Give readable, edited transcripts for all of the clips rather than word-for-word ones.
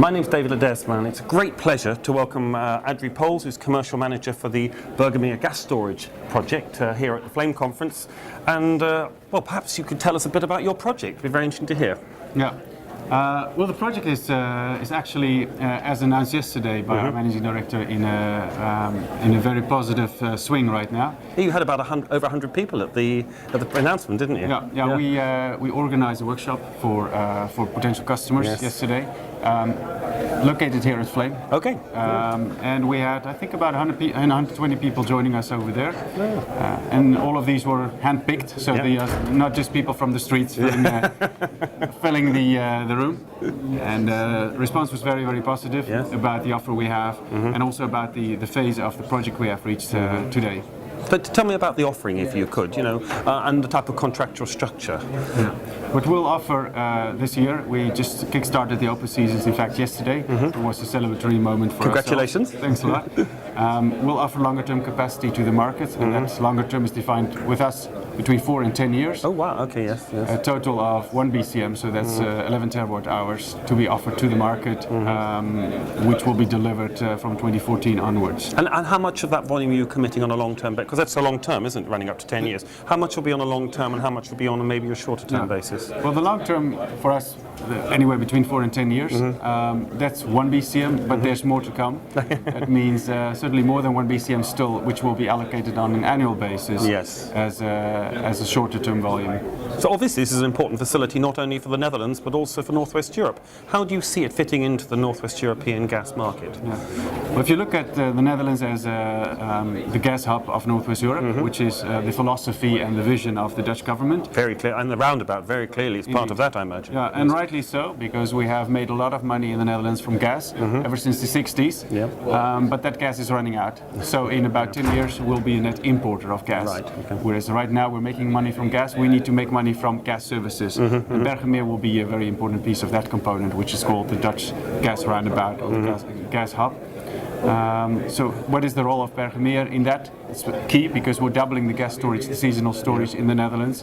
My name's David Ledesma, and it's a great pleasure to welcome Adri, who's Commercial Manager for the Bergermeer gas storage project here at the Flame Conference. And, well, perhaps you could tell us a bit about your project. It'd be very interesting to hear. Yeah. Well, the project is actually, as announced yesterday by our Managing Director, in a very positive swing right now. You had about over 100 people at the announcement, didn't you? Yeah. We organized a workshop for potential customers yesterday, located here at Flame. Okay. And we had, I think, about 120 people joining us over there. And all of these were hand-picked, so they are not just people from the streets filling the room. And the response was very, very positive about the offer we have, and also about the phase of the project we have reached today. But tell me about the offering, if you could, and the type of contractual structure. What we'll offer this year, we just kick-started the open seasons, in fact, yesterday. It was a celebratory moment for Congratulations. ourselves. Thanks a lot. We'll offer longer-term capacity to the market, and that longer-term is defined with us between 4 and 10 years. Oh, wow, okay, yes. A total of 1 BCM, so that's 11 terawatt hours to be offered to the market, which will be delivered from 2014 onwards. And how much of that volume are you committing on a long-term basis? Because that's a long-term, isn't it, running up to 10 years? How much will be on a long-term and how much will be on maybe a shorter-term basis? Well, the long-term for us, anywhere between 4 and 10 years, that's 1 BCM, but there's more to come. That means certainly more than 1 BCM still, which will be allocated on an annual basis as a shorter-term volume. So obviously this is an important facility not only for the Netherlands but also for Northwest Europe. How do you see it fitting into the Northwest European gas market? Well, if you look at the Netherlands as the gas hub of Northwest Europe, which is the philosophy and the vision of the Dutch government. Very clear, and the roundabout very clearly is part of that, I imagine. Yeah, and rightly so, because we have made a lot of money in the Netherlands from gas ever since the 60s, but that gas is running out. So in about 10 years we'll be a net importer of gas. Whereas right now we're making money from gas, we need to make money from gas services. And Bergermeer will be a very important piece of that component, which is called the Dutch gas roundabout, or the gas hub. So what is the role of Bergermeer in that? It's key because we're doubling the gas storage, the seasonal storage in the Netherlands,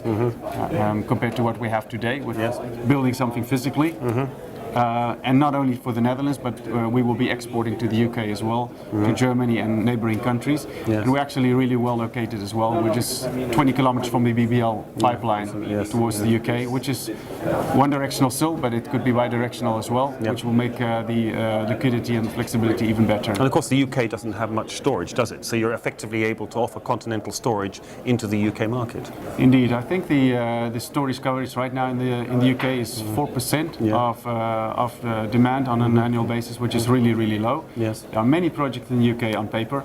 compared to what we have today. We're building something physically. And not only for the Netherlands, but we will be exporting to the UK as well, to Germany and neighboring countries. And we're actually really well located as well. We're just 20 kilometers from the BBL pipeline towards the UK, which is one directional still, but it could be bi-directional as well, which will make the liquidity and the flexibility even better. And of course the UK doesn't have much storage, does it? So you're effectively able to offer continental storage into the UK market. Indeed, I think the storage coverage right now in the UK is 4% of demand on an annual basis, which is really, really low. There are many projects in the UK on paper,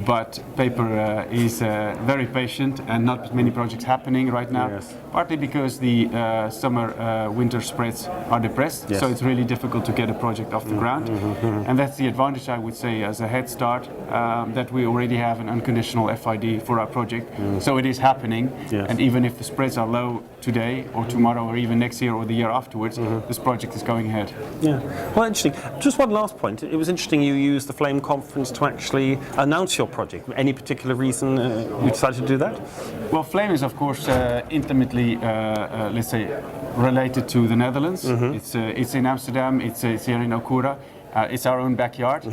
but paper is very patient and not many projects happening right now, partly because the summer-winter spreads are depressed, so it's really difficult to get a project off the ground. And that's the advantage, I would say, as a head start, that we already have an unconditional FID for our project. So it is happening, and even if the spreads are low today or tomorrow or even next year or the year afterwards, this project is going ahead. Well, interesting. Just one last point. It was interesting you used the Flame Conference to actually announce your project. Any particular reason you decided to do that? Well, Flame is, of course, intimately, let's say, related to the Netherlands. It's in Amsterdam, it's here in Okura. It's our own backyard.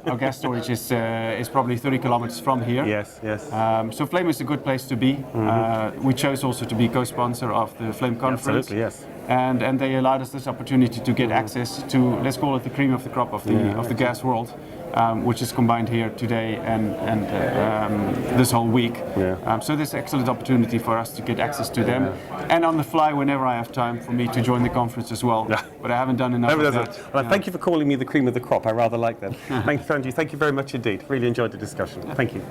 Our gas storage is probably 30 kilometers from here. So Flame is a good place to be. We chose also to be co-sponsor of the Flame Conference. And they allowed us this opportunity to get access to, let's call it, the cream of the crop of the gas world, which is combined here today and this whole week. So this is an excellent opportunity for us to get access to them, and on the fly, whenever I have time, for me to join the conference as well. But I haven't done enough of that. Well, thank you for calling me the cream of the crop. I rather like that. Thank you very much indeed. Really enjoyed the discussion. Thank you.